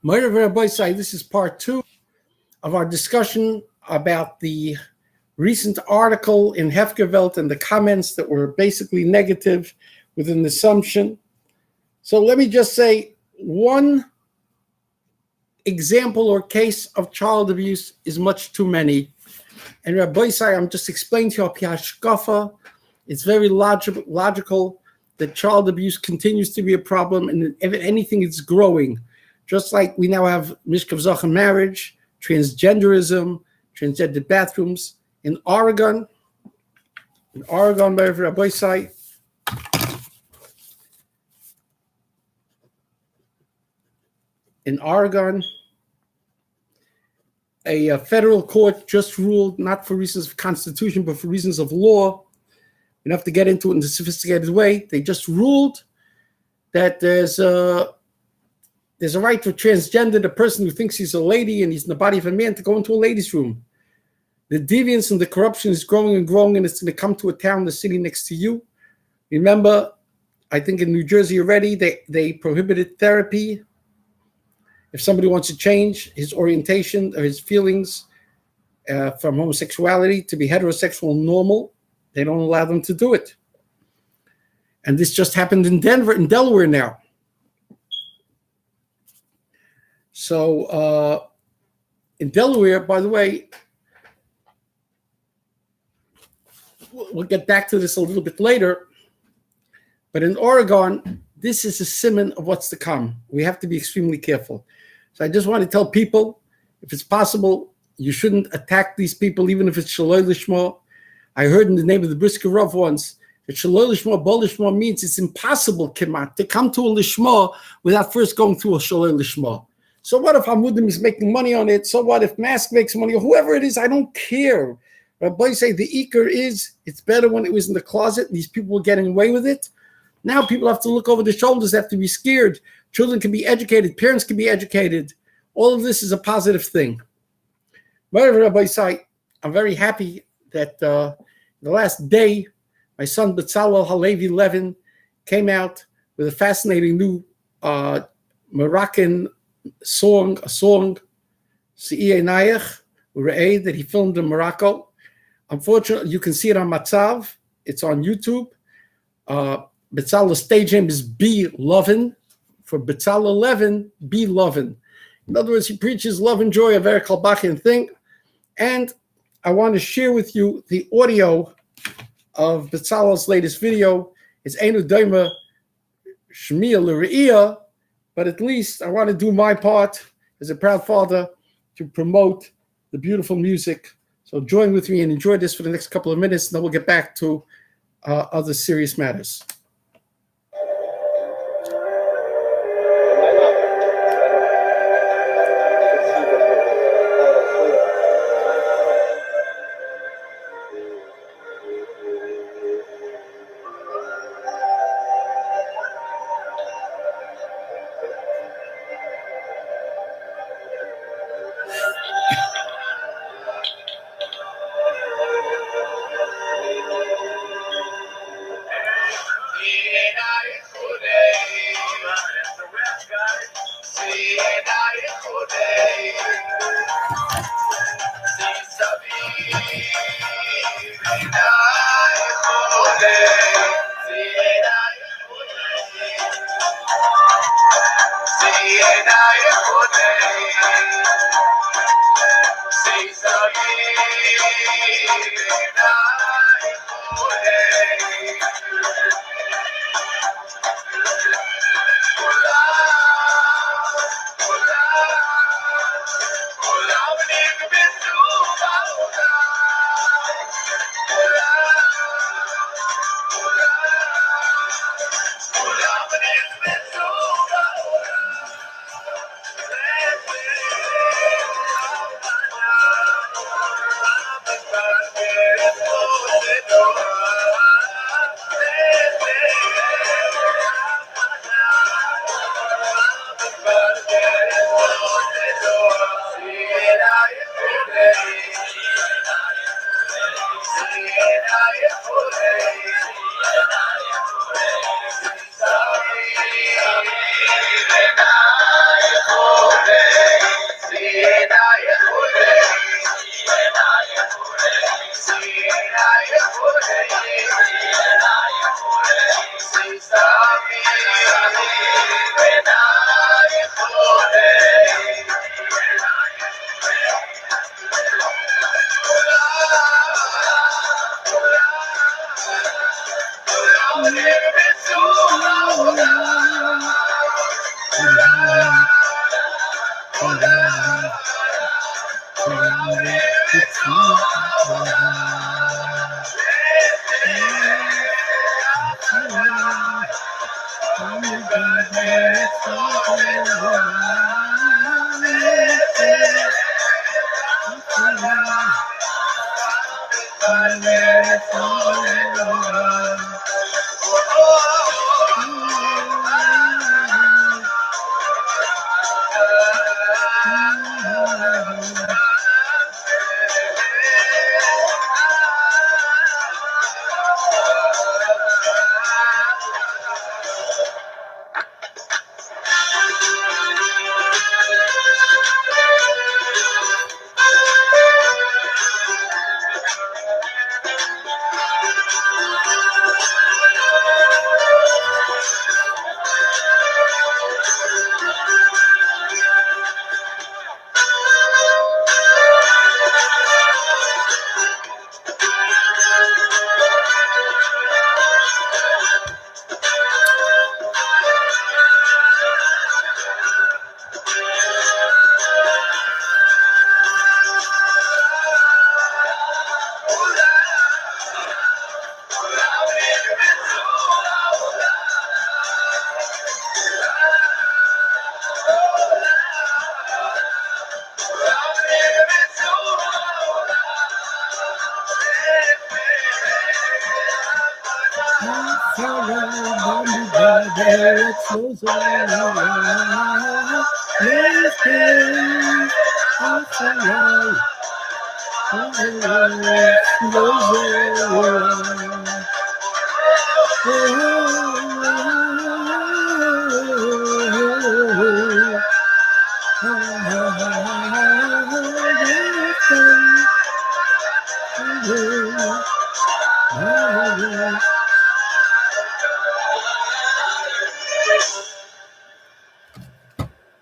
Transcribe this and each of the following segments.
This is part 2 of our discussion about the recent article in HEFKERVELT and the comments that were basically negative with an assumption. So let me just say, one example or case of child abuse is much too many. And Rabbi Isai, I'm just explaining to you hashkafa. It's very logical that child abuse continues to be a problem, and if anything, it's growing. Just like we now have mishkav zacha marriage, transgenderism, transgender bathrooms. In Oregon, by Rabbi Isai, a federal court just ruled, not for reasons of constitution, but for reasons of law. You don't have to get into it in a sophisticated way. They just ruled that there's a right for transgender, the person who thinks he's a lady and he's in the body of a man, to go into a ladies' room. The deviance and the corruption is growing and growing, and it's going to come to a town, the city next to you. Remember, I think in New Jersey already, they prohibited therapy. If somebody wants to change his orientation or his feelings from homosexuality to be heterosexual normal, they don't allow them to do it. And this just happened in Delaware now. So in Delaware, by the way, we'll get back to this a little bit later, but in Oregon, this is a simon of what's to come. We have to be extremely careful. So I just want to tell people, if it's possible, you shouldn't attack these people, even if it's shaloi lishma. I heard in the name of the Brisker Rav once that shaloi lishma, bo lishma means it's impossible, kimat, to come to a lishma without first going through a shaloi lishma. So what if Hamudim is making money on it? So what if Mask makes money? Or whoever it is, I don't care. Rabbi say the ikar is, it's better when it was in the closet. These people were getting away with it. Now people have to look over their shoulders, have to be scared. Children can be educated. Parents can be educated. All of this is a positive thing. Whatever Rabbi say, I'm very happy that the last day, my son Betzalel Halevi Levin came out with a fascinating new Moroccan song, Si'iyeh Nayach, that he filmed in Morocco. Unfortunately, you can see it on Matzav. It's on YouTube. Betzalel's stage name is B. Lovin. For Betzalel Levin, B. Lovin. In other words, he preaches love and joy, a very Kalbachian thing. And I want to share with you the audio of Betzalel's latest video. It's Einu Doima Shmiya L'Re'iyah, but at least I want to do my part as a proud father to promote the beautiful music. So join with me and enjoy this for the next couple of minutes, and then we'll get back to other serious matters.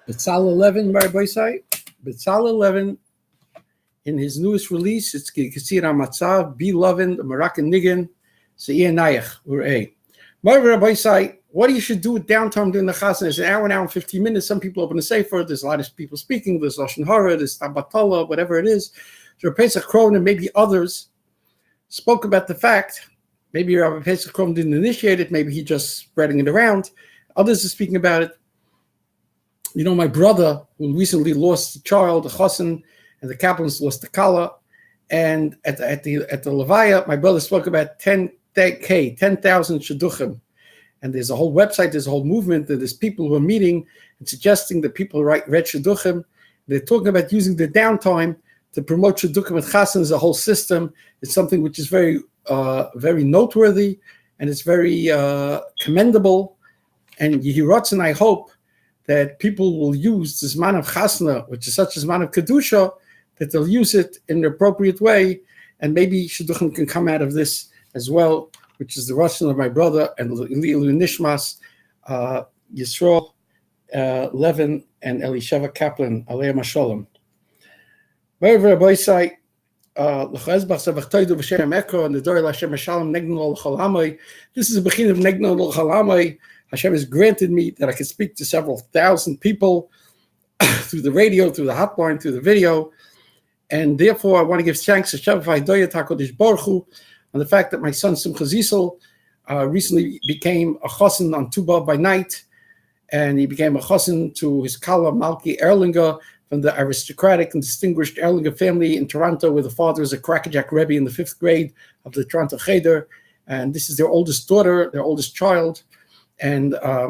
Betzal 11, Rabbi Say. Betzal 11, in his newest release, it's Kesir HaMatzav, Beloved, Moroccan Niggin, Se'ir Nayach, or A. Rabbi Say, what you should do with downtime during the Chasna is an hour and 15 minutes. Some people open a sefer, there's a lot of people speaking, there's Lashon Hara, there's Tabatala, whatever it is. So Pesach Kron and maybe others spoke about the fact, maybe Rabbi Pesach Kron didn't initiate it, maybe he just spreading it around. Others are speaking about it. You know, my brother, who recently lost a child, a chassan, and the Kaplans lost the Kala, and at the Levaya, my brother spoke about 10,000 shidduchim, and there's a whole website, there's a whole movement, that there's people who are meeting and suggesting that people read shidduchim. They're talking about using the downtime to promote shidduchim and chassan as a whole system. It's something which is very, very noteworthy, and it's very commendable. And Yehiratz, and I hope that people will use this man of chasna, which is such a man of kedusha, that they'll use it in the appropriate way, and maybe shidduchim can come out of this as well, which is the Russian of my brother and Lilu Nishmas, Yisrael Levin and Elisheva Kaplan, Aleim Hashalom. Wherever Rabbi say, this is a beginning of Negno L'Chalamai. Hashem has granted me that I can speak to several thousand people through the radio, through the hotline, through the video, and therefore I want to give thanks to Hashem HaKadosh Baruch Hu on the fact that my son Simcha Zisel recently became a chassan on Tu B'Av by night, and he became a chassan to his Kala Malki Erlinger from the aristocratic and distinguished Erlinger family in Toronto, where the father is a Crackerjack Rebbe in the 5th grade of the Toronto Cheder, and this is their oldest daughter, their oldest child. And I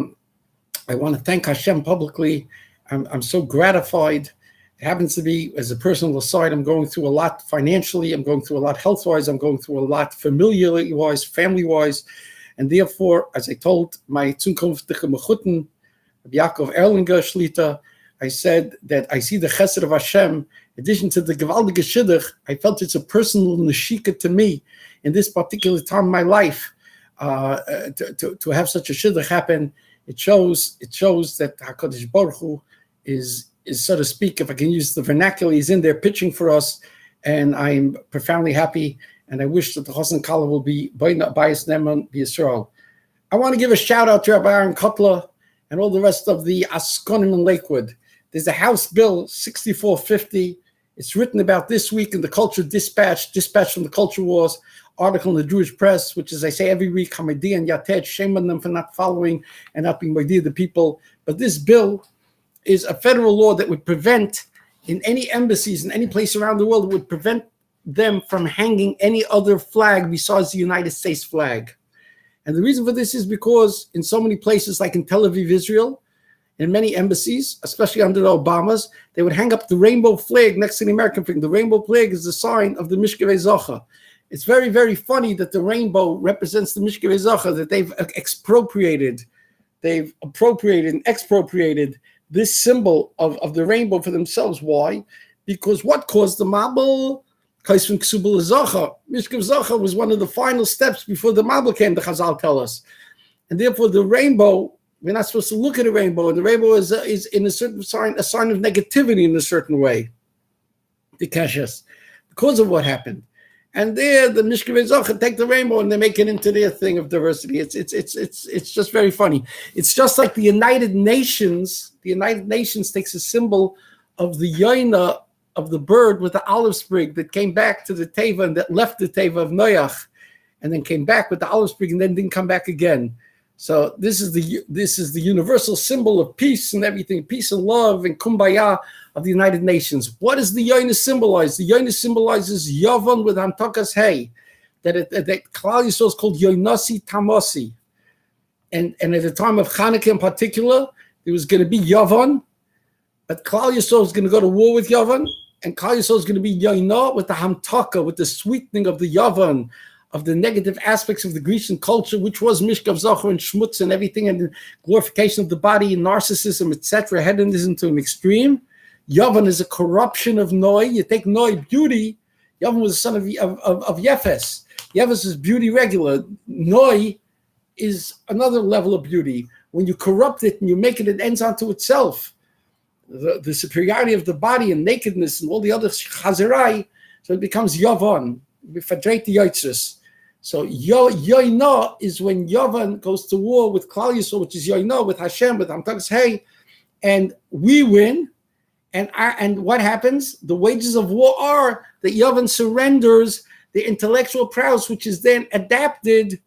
want to thank Hashem publicly. I'm so gratified. It happens to be, as a personal aside, I'm going through a lot financially. I'm going through a lot health-wise. I'm going through a lot familiarly-wise, family-wise. And therefore, as I told my Zunkunftige Mechutten, Yaakov Erlinger Shlita, I said that I see the chesed of Hashem. In addition to the gewaldige shidduch, I felt it's a personal neshika to me in this particular time of my life. to have such a shidduch happen. It shows that HaKadosh Baruch Hu is, so to speak, if I can use the vernacular, he's in there pitching for us, and I'm profoundly happy, and I wish that the Chosn Kala will be Bayis Neman B'Yisrael. I want to give a shout out to Rabbi Aaron Kotler and all the rest of the Askonim in Lakewood. There's a House Bill 6450. It's written about this week in the Culture Dispatch from the Culture Wars, article in the Jewish Press, which, as I say every week, Hamadi and Yated, shame on them for not following and not being Mahdi the people. But this bill is a federal law that would prevent, in any embassies in any place around the world, it would prevent them from hanging any other flag besides the United States flag. And the reason for this is because in so many places, like in Tel Aviv, Israel, in many embassies, especially under the Obamas, they would hang up the rainbow flag next to the American flag. The rainbow flag is the sign of the Mishkevei Zocha. It's very, very funny that the rainbow represents the Mishkevei Zocha, that they've appropriated and expropriated this symbol of the rainbow for themselves. Why? Because what caused the Mabel? Mishkev Zocha was one of the final steps before the Mabel came, the Chazal tell us. And therefore the rainbow, we're not supposed to look at a rainbow, and the rainbow is in a certain sign, a sign of negativity in a certain way. The Keshes, because of what happened. And there, the Mishkevei Zocha take the rainbow and they make it into their thing of diversity. It's just very funny. It's just like the United Nations. The United Nations takes a symbol of the Yaina of the bird with the olive sprig that came back to the Teva and that left the Teva of Noach, and then came back with the olive sprig and then didn't come back again. So this is the universal symbol of peace and everything, peace and love and kumbaya of the United Nations. What does the Yaina symbolize? The Yaina symbolizes Yavon with Hamtakas Hey, that Klal Yisrael is called Yoinasi Tamosi. And at the time of Hanukkah in particular, there was going to be Yavon, but Klal Yisrael is going to go to war with Yavon, and Klal Yisrael is going to be Yaina with the Hamtaka, with the sweetening of the Yavon, of the negative aspects of the Grecian culture, which was Mishkav Zocher and Shmutz and everything, and the glorification of the body and narcissism, etc., hedonism to an extreme. Yavan is a corruption of Noi. You take Noi, beauty. Yavan was the son of Yefes. Yefes is beauty regular. Noi is another level of beauty. When you corrupt it and you make it, it ends onto itself. The superiority of the body and nakedness and all the other chazerai, so it becomes Yavan. We federate the Yitzhus. So Yoina is when Yavan goes to war with Klal Yisrael, which is Yoina, with Hashem, with Hamtakas Hey, and we win. And what happens? The wages of war are that Yavan surrenders the intellectual prowess, which is then adapted to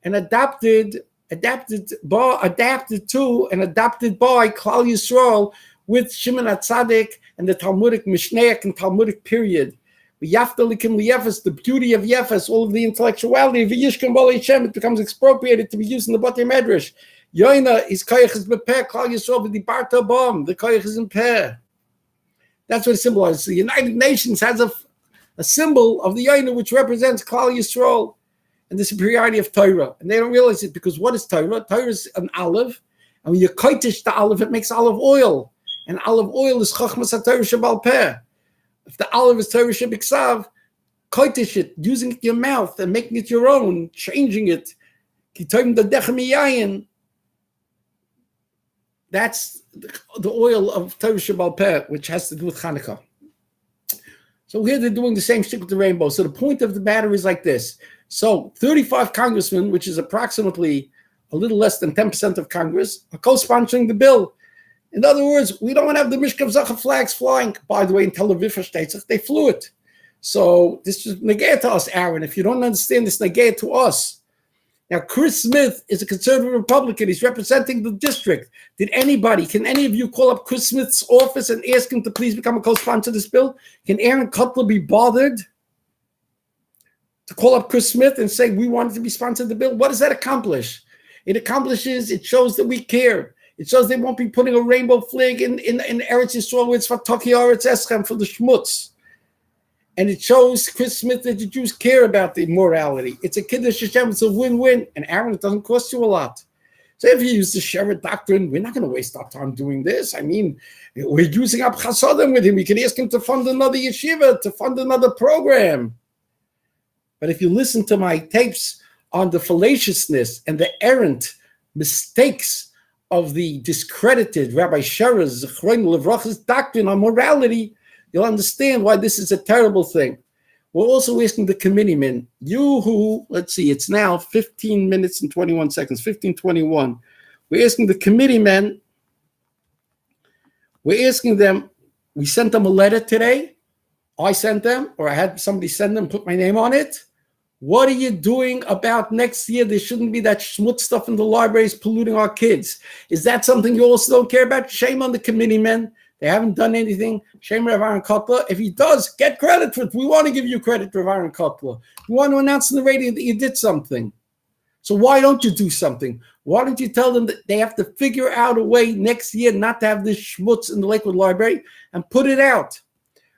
and adopted by Klal Yisrael with Shimon HaTzadik and the Talmudic Mishnaic and Talmudic period. The beauty of Yefes, all of the intellectuality of Yishkan Bali Shem, it becomes expropriated to be used in the Batei Medrash. Yoina is Koyach is Beper, Klal Yisrael with the Barta Bom, the Koyach is in Peh. That's what it symbolizes. The United Nations has a symbol of the Yoina which represents Klal Yisrael and the superiority of Torah. And they don't realize it because what is Torah? Torah is an olive, and when you koitish the olive, it makes olive oil. And olive oil is Chachmas HaTorah Shebal Peh. If the olive is Torah Shebiksav, koitish it, using it in your mouth and making it your own, changing it. That's the oil of Torah Shebal Peh, which has to do with Hanukkah. So here they're doing the same shit with the rainbow. So the point of the matter is like this. So 35 congressmen, which is approximately a little less than 10% of Congress, are co-sponsoring the bill. In other words, we don't want to have the Mishkav Zocha flags flying. By the way, in Tel Aviv states, they flew it. So this is negate to us, Aaron. If you don't understand this, negate to us. Now, Chris Smith is a conservative Republican. He's representing the district. Can any of you call up Chris Smith's office and ask him to please become a co-sponsor of this bill? Can Aaron Cutler be bothered to call up Chris Smith and say, we wanted to be sponsored the bill? What does that accomplish? It shows that we care. It shows they won't be putting a rainbow flag in Eretz Yisrael where it's for Toki Eretz Eschem for the Shmutz. And it shows Chris Smith that the Jews care about the morality. It's a Kiddush Hashem. It's a win-win. And Aaron, it doesn't cost you a lot. So if you use the Shevet doctrine, we're not going to waste our time doing this. I mean, we're using up Chasadim with him. We can ask him to fund another yeshiva, to fund another program. But if you listen to my tapes on the fallaciousness and the errant mistakes of the discredited Rabbi Sherer's Zechron Levracha's doctrine on morality, you'll understand why this is a terrible thing. We're also asking the committeemen, you who, let's see, it's now 15 minutes and 21 seconds, 15:21. We're asking the committeemen, we're asking them, we sent them a letter today. I sent them, or I had somebody send them, put my name on it. What are you doing about next year? There shouldn't be that schmutz stuff in the libraries polluting our kids. Is that something you also don't care about? Shame on the committeemen. They haven't done anything. Shame Rav Aaron Kotler. If he does, get credit for it. We want to give you credit, Rav Aaron Kotler. We want to announce in the radio that you did something. So why don't you do something? Why don't you tell them that they have to figure out a way next year not to have this schmutz in the Lakewood Library and put it out?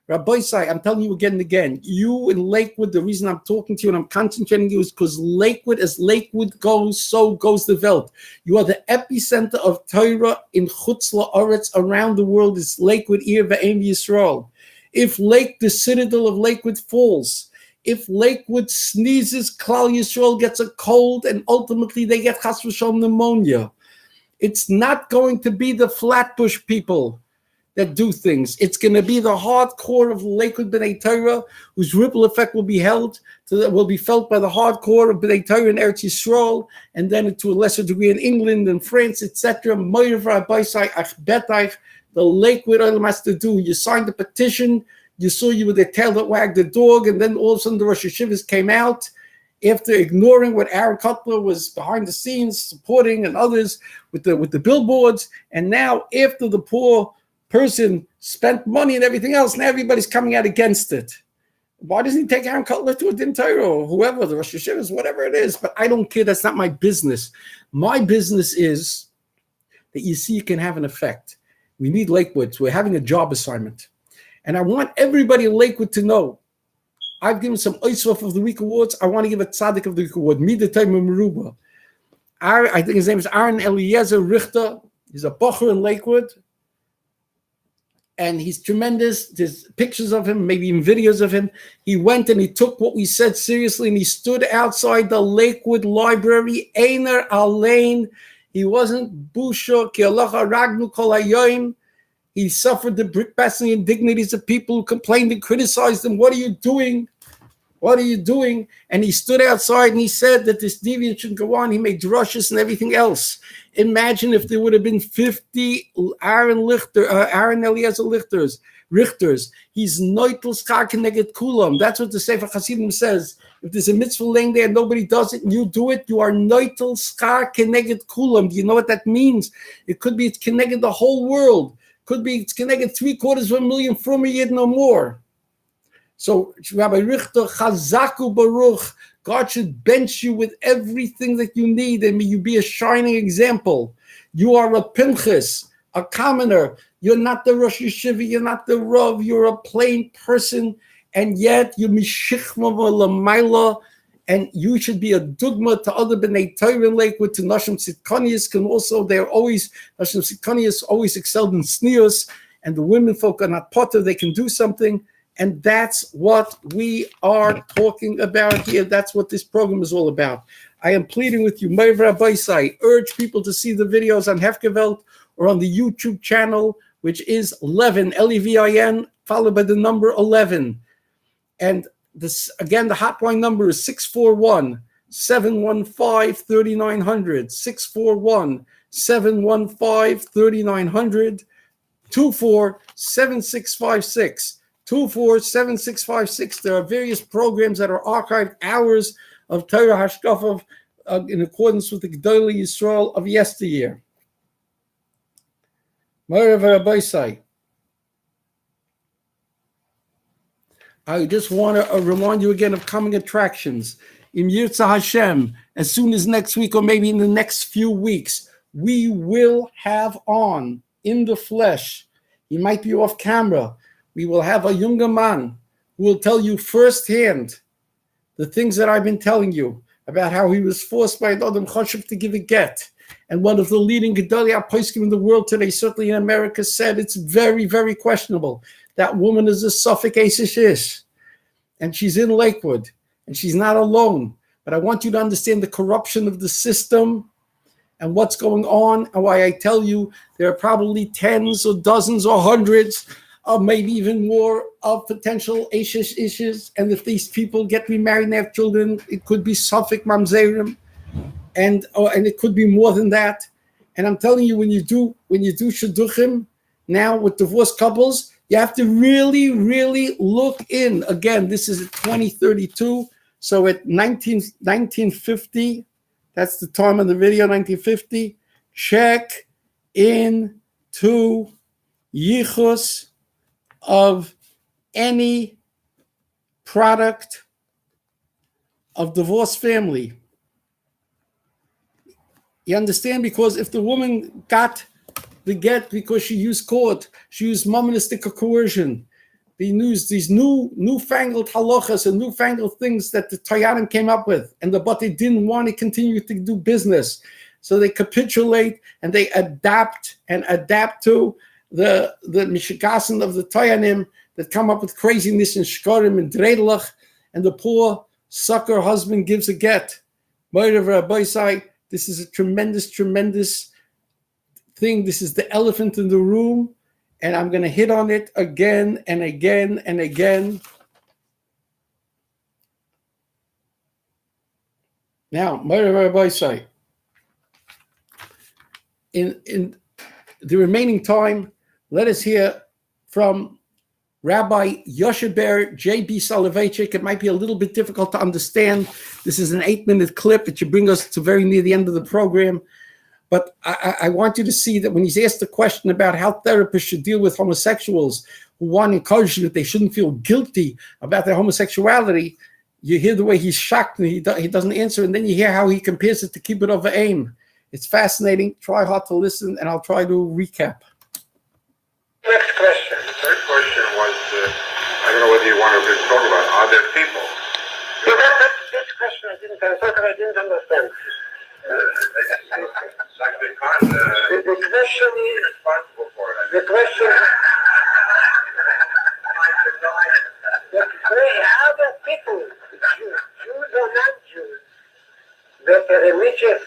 Rabbi Sai, I'm telling you again and again, you in Lakewood, the reason I'm talking to you and I'm concentrating you is because Lakewood, as Lakewood goes, so goes the Welt. You are the epicenter of Torah in Chutz La'aretz around the world. It's Lakewood, Ir V'Ein Yisrael. If the citadel of Lakewood falls, if Lakewood sneezes, Klal Yisrael gets a cold, and ultimately they get chas v'shalom pneumonia. It's not going to be the Flatbush people that do things. It's going to be the hardcore of Lakewood B'nai Torah, whose ripple effect will be felt by the hardcore of B'nai Torah in Eretz Yisrael, and then to a lesser degree in England and France, etc. The Lakewood Olam has to do. You signed the petition. You saw you were the tail that wagged the dog, and then all of a sudden the Rosh Hashivas came out after ignoring what Aaron Kotler was behind the scenes supporting and others with the billboards, and now after the poor person spent money and everything else, now everybody's coming out against it. Why doesn't he take Aaron Kotler to a Din Torah or whoever, the Rosh Hashivas, whatever it is? But I don't care. That's not my business. My business is that you see it can have an effect. We need Lakewood. So we're having a job assignment. And I want everybody in Lakewood to know, I've given some Oisrof of the Week awards. I want to give a Tzaddik of the Week award, Midatay Meruba. I think his name is Aaron Eliezer Richter. He's a bocher in Lakewood. And he's tremendous. There's pictures of him, maybe even videos of him. He went and he took what we said seriously, and he stood outside the Lakewood Library, Einer Alain. He wasn't busha ki alacha ragnu kol hayoim. He suffered the brickbashing indignities of people who complained and criticized him. What are you doing? What are you doing? And he stood outside and he said that this deviant shouldn't go on. He made drushes and everything else. Imagine if there would have been 50 Aaron Eliezer Richters. He's noitel schar keneged kulam. That's what the Sefer Hasidim says. If there's a mitzvah laying there and nobody does it and you do it, you are noitel schar keneged kulam. Do you know what that means? It could be it's keneged the whole world. Could be it's keneged 750,000 from a yid no more. So Rabbi Richter, Chazaku Baruch, God should bench you with everything that you need, and may you be a shining example. You are a Pinchas, a commoner. You're not the Rosh Yeshiva, you're not the Rav, you're a plain person, and yet you're Mishichma L'mayla, and you should be a dugma to other B'nai Torah in Lakewood, to Nashim Tzidkanias, and also they're always, Nashim Tzidkanias always excelled in sneers, and the women folk are not potter, they can do something. And that's what we are talking about here. That's what this program is all about. I am pleading with you, Meir Rabbi Sai, urge people to see the videos on HEFKERVELT or on the YouTube channel, which is Levin, Levin, followed by the number 11. And this again, the hotline number is 641-715-3900, 641-715-3900, 24-7656. 247-656. There are various programs that are archived, hours of Torah Hashkafa in accordance with the Gedolei Yisrael of yesteryear. I just want to remind you again of coming attractions. Im Yirtzeh Hashem, as soon as next week or maybe in the next few weeks, we will have on in the flesh. He might be off camera. We will have a younger man who will tell you firsthand the things that I've been telling you about how he was forced by an Adam Choshev to give a get. And one of the leading Gedolei HaPoskim in the world today, certainly in America, said it's very, very questionable. That woman is a Suffolk Asish, and she's in Lakewood, and she's not alone. but I want you to understand the corruption of the system and what's going on, and why I tell you there are probably tens or dozens or hundreds or maybe even more of potential issues. And if these people get remarried and have children, it could be Suffolk Mamzerim, and it could be more than that. And I'm telling you, when you do shidduchim now with divorced couples, you have to really, really look in. Again, this is at 2032. So at 1950, that's the time of the video, 1950, check into yichus of any product of divorced family. You understand? Because if the woman got the get because she used court, she used monistic coercion, these newfangled halachas and newfangled things that the Tayanim came up with, but they didn't want to continue to do business. So they capitulate and they adapt to the Mishigasan of the Tayanim that come up with craziness and shkorim and dreidlach, and the poor sucker husband gives a get. This is a tremendous, tremendous thing. This is the elephant in the room, and I'm going to hit on it again and again and again. Now, in the remaining time, let us hear from Rabbi Yosheber J.B. Soloveitchik. It might be a little bit difficult to understand. This is an 8-minute clip. It should bring us to very near the end of the program. But I want you to see that when he's asked the question about how therapists should deal with homosexuals who want encouragement, they shouldn't feel guilty about their homosexuality, you hear the way he's shocked and he doesn't answer, and then you hear how he compares it to kibbut over aim. It's fascinating. Try hard to listen, and I'll try to recap. Next question. The third question was, I don't know whether you want to talk about, are there people? So this question I didn't understand. The question is responsible for it. The question is, are there people, Jews or non-Jews, that a religious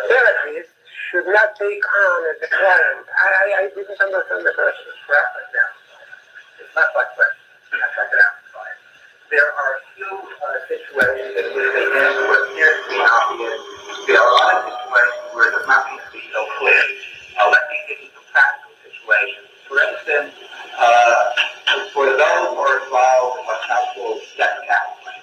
therapist should not take on as a client? I didn't understand the question. It's not like question. I tried to amplify it. There are a few situations that we begin with appears to be obvious. There are a lot of situations where there's not going to be so clear. Let me give you some practical situations. For instance, for those who are involved in what's now called sex counseling,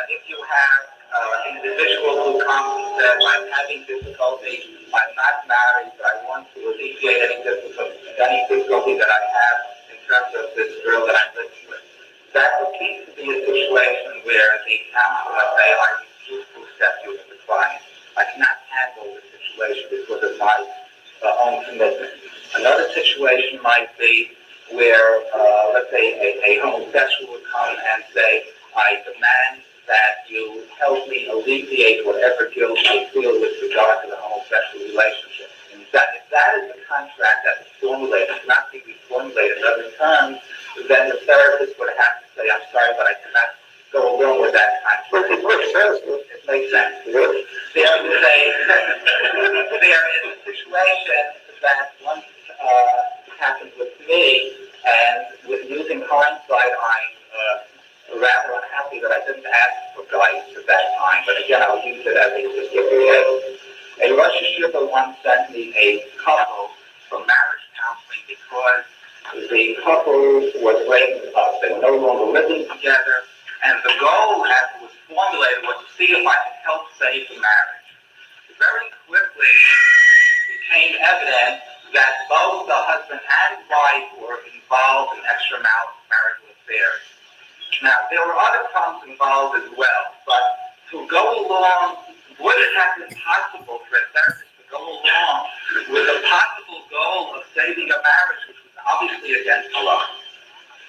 if you have an individual who comes and says, I'm having difficulty, I'm not married, but I want to alleviate any difficulty that I have in terms of this girl that I'm living with. That would seem to be a situation where the counselor will say, I refuse to accept you as a client. I cannot handle the situation because of my own commitment. Another situation might be where, let's say, a homosexual would come and say, I demand that you help me alleviate whatever guilt I feel with regard to the homosexual relationship. And if that is the contract that is formulated, not to be formulated in other terms, then the therapist would have to say, I'm sorry, but I cannot go along with that contract. It makes sense. It makes sense. There is a situation that once happened with me, and with using hindsight, I'm rather unhappy that I didn't ask for guidance at that time. But again, I'll use it as a specific case. A Rosh Hashiva once sent me a couple for marriage counseling because the couple was breaking up. They were no longer living together. And the goal, as it was formulated, was to see if I could help save the marriage. Very quickly, it became evident that both the husband and wife were involved in extramarital affairs. Now, there were other problems involved as well, but to go along, would it have been possible for a therapist to go along with a possible goal of saving a marriage, which was obviously against the law?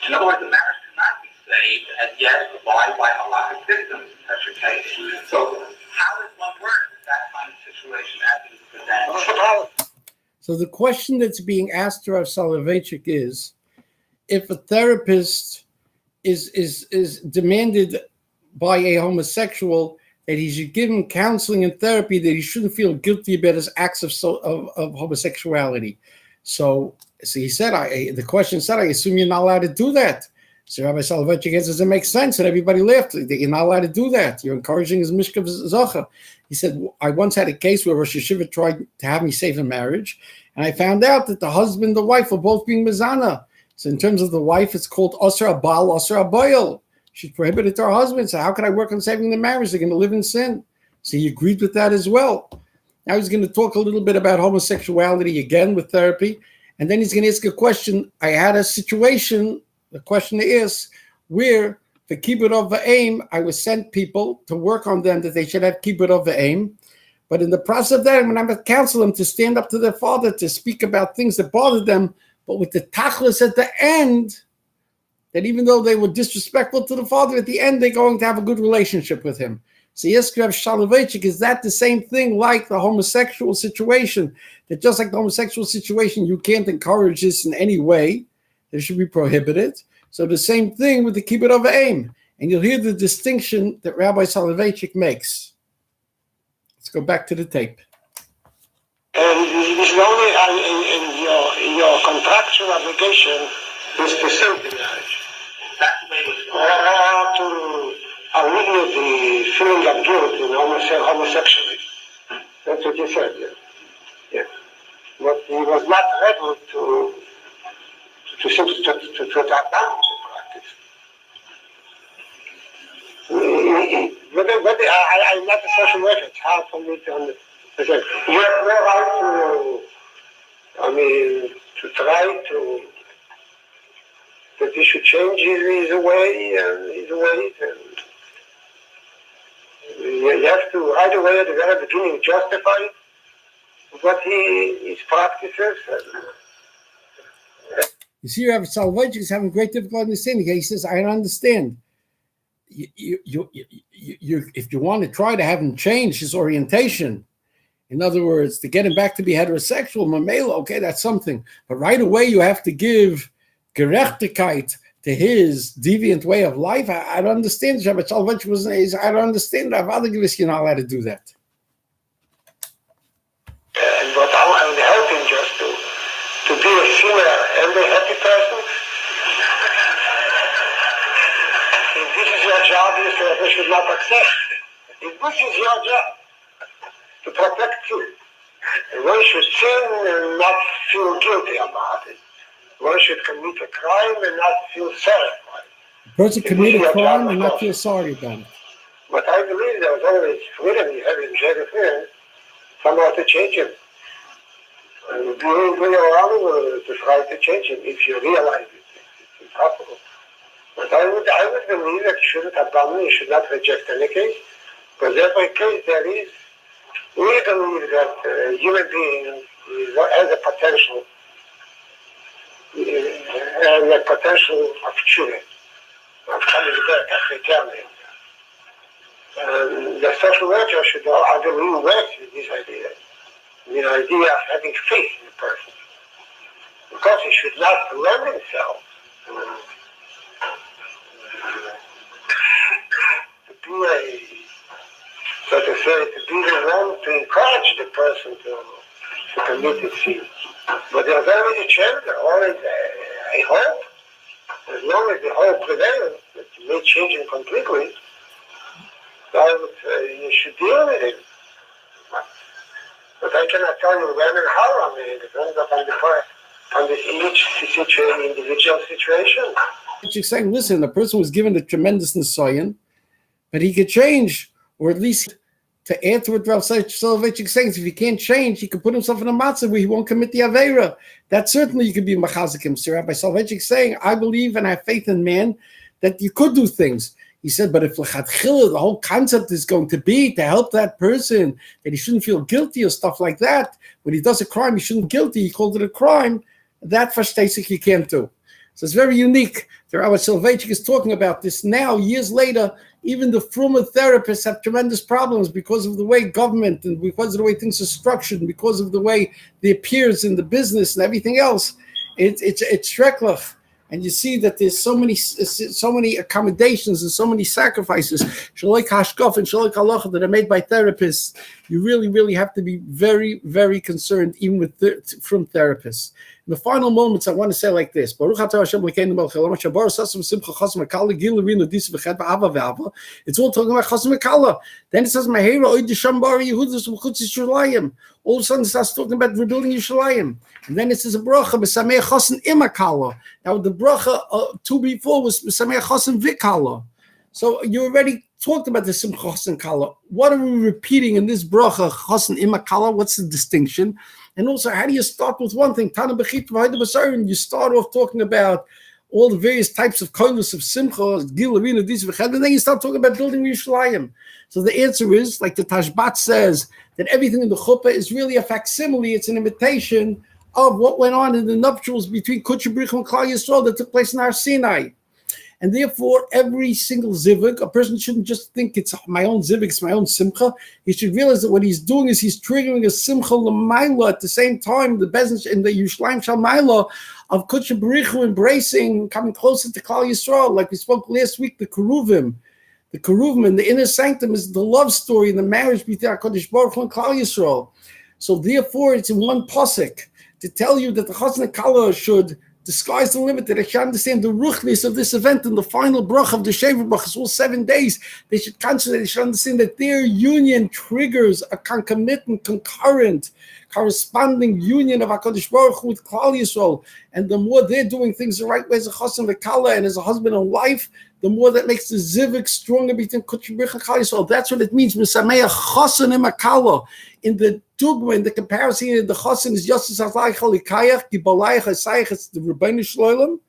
In other words, the marriage cannot be saved, and yet abide by halachic victims in such a case. So, how does one work in that kind of situation as it is presented? So the question that's being asked to Rav Soloveitchik is, if a therapist is demanded by a homosexual that he should give him counseling and therapy, that he shouldn't feel guilty about his acts of homosexuality. So he said, the question said, I assume you're not allowed to do that. So Rabbi Soloveitchik answers, it makes sense, and everybody laughed. You're not allowed to do that. You're encouraging his mishkav zocha. He said, I once had a case where Rosh Hashiva tried to have me save a marriage, and I found out that the husband and the wife were both being mezana. So in terms of the wife, it's called Asr Abal, Asr Abayel. She's prohibited to her husband. So how can I work on saving the marriage? They're going to live in sin. So he agreed with that as well. Now he's going to talk a little bit about homosexuality again with therapy. And then he's going to ask a question. I had a situation, the question is, where the kibbut of the aim, I was sent people to work on them that they should have kibbut of the aim. But in the process of that, when I'm going to counsel them to stand up to their father, to speak about things that bothered them, but with the tachlis at the end, that even though they were disrespectful to the father, at the end they're going to have a good relationship with him. So yes, Rav Soloveitchik, is that the same thing like the homosexual situation? That just like the homosexual situation, you can't encourage this in any way. It should be prohibited. So the same thing with the kibbut of aim. And you'll hear the distinction that Rabbi Soloveitchik makes. Let's go back to the tape. And this is only in your contractual obligation is to save the marriage. Or to alleviate the feeling of guilt in homosexuality. That's what you said, yeah. Yeah. But he was not ready to abandon the practice. I'm not a social worker. It's hard for me to understand. You have no right to try to, that he should change his way and his ways, and you have to right away at the very beginning justify what his practices. You see, Rabbi Soloveitchik is having great difficulty understanding. He says, I don't understand. You, if you want to try to have him change his orientation, in other words, to get him back to be heterosexual, mamela, okay, that's something. But right away, you have to give gerechtigkeit to his deviant way of life. I don't understand. Rabbi Soloveitchik I don't understand. I've other gives you're not allowed to do that. But I'm helping just to be a sinner and a happy person. If this is your job, you should not accept. If this is your job, to protect you, one should sin and not feel guilty about it. One should commit a crime and not feel sorry for it. A person commit a crime and not feel sorry about it. But I believe there was always freedom you have in Sheriff somehow to change him. And do around to try to change him if you realize it's impossible. But I would believe that you shouldn't abandon, you should not reject any case, because every case there is, we believe that a human being has a potential, and a potential of children, of coming back, of returning. And the social worker should, I believe, work with this idea. The idea of having faith in the person. Because he should not lend himself to be so to say, to be the one to encourage the person to commit his sin. But there's always a chance, there's always a hope. As long as the hope prevails, that you may change him completely, so I would say you should deal with him. But I cannot tell you when and how. It depends on each individual situation. She's saying, listen, the person was given a tremendous nisayon, but he could change, or at least to add to what Rav Soloveitchik is saying, if he can't change, he could put himself in a matzah where he won't commit the aveira. That certainly you could be machazikim. So Rabbi Soloveitchik is saying, I believe and I have faith in man that you could do things. He said, but if l'chatchila, the whole concept is going to be to help that person, that he shouldn't feel guilty or stuff like that. When he does a crime, he shouldn't be guilty. He called it a crime. That fashtesik you can't do. So it's very unique. The Rabbi Soloveitchik is talking about this now, years later. Even the Fruma therapists have tremendous problems because of the way government and because of the way things are structured and because of the way they appears in the business and everything else. It's shreklach. and you see that there's so many accommodations and so many sacrifices, shaloik hashkaf and shaloik halacha, that are made by therapists, you really have to be very, very concerned, even from therapists. In the final moments, I want to say like this: Baruch atah Hashem Elokeinu melech haolam asher bara sasam simcha chasam v'kala gil rino dis v'chet v'ava v'ava. It's all talking about chasam v'kala. Then it says Mahera oid desham bara Yehudis v'chutz Yishalayim. All of a sudden it starts talking about rebuilding Yerushalayim. And then it says a bracha b'samei chasen imakala. Now the bracha two before was b'samei chasen v'kala. So you already talked about the simcha chasen kala. What are we repeating in this bracha chasen imakala? What's the distinction? And also, how do you start with one thing? You start off talking about all the various types of koilus of simcha, gilarina, dis v'ched, and then you start talking about building Yerushalayim. So the answer is, like the Tashbat says, that everything in the chuppah is really a facsimile. It's an imitation of what went on in the nuptials between Kutch Brich and Klal Yisrael that took place in Har Sinai. And therefore, every single zivug, a person shouldn't just think it's my own zivug, it's my own simcha. He should realize that what he's doing is he's triggering a simcha l'mayla at the same time, the bezin in the Yerushalayim Shalmayla of Kutch B'richu, embracing, coming closer to Klal Yisrael. Like we spoke last week, the Keruvim in the inner sanctum is the love story and the marriage between HaKadosh Baruch Hu and Klal Yisrael. So therefore, it's in one pasuk to tell you that the Chasna Kala should the sky's the limit. They should understand the ruchnis of this event and the final brach of the Shever brachas, all 7 days. They should concentrate. They should understand that their union triggers a concomitant, concurrent, corresponding union of HaKadosh Baruch Hu with Klal Yisrael. And the more they're doing things the right way as a chassan v'kala and as a husband and wife, the more that makes the zivik stronger between Kutch B'rich and Klal Yisrael. That's what it means. Misameach chassan imakala. In the dugma, in the comparison, the chassan is Yosef Azai Chalikayach, Gibalayach Asayach, it's the Rebbeinu Shloim.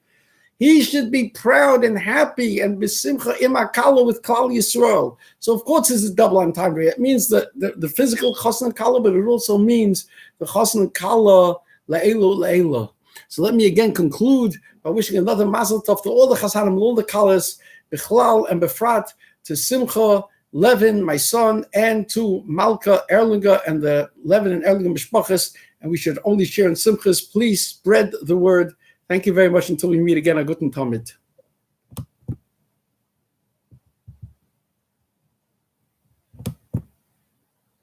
He should be proud and happy and besimcha imakala with Klal Yisrael. So of course it's a double entendre. It means the physical chassan kala, but it also means the chassan kala le'elu. So let me again conclude by wishing another mazel tov to all the chasanim, all the kalas, bichlal and befrat, to Simcha, Levin, my son, and to Malka, Erlinger, and the Levin and Erlinger mishpachas. And we should only share in simchas. Please spread the word. Thank you very much. Until we meet again, a guten Tamid.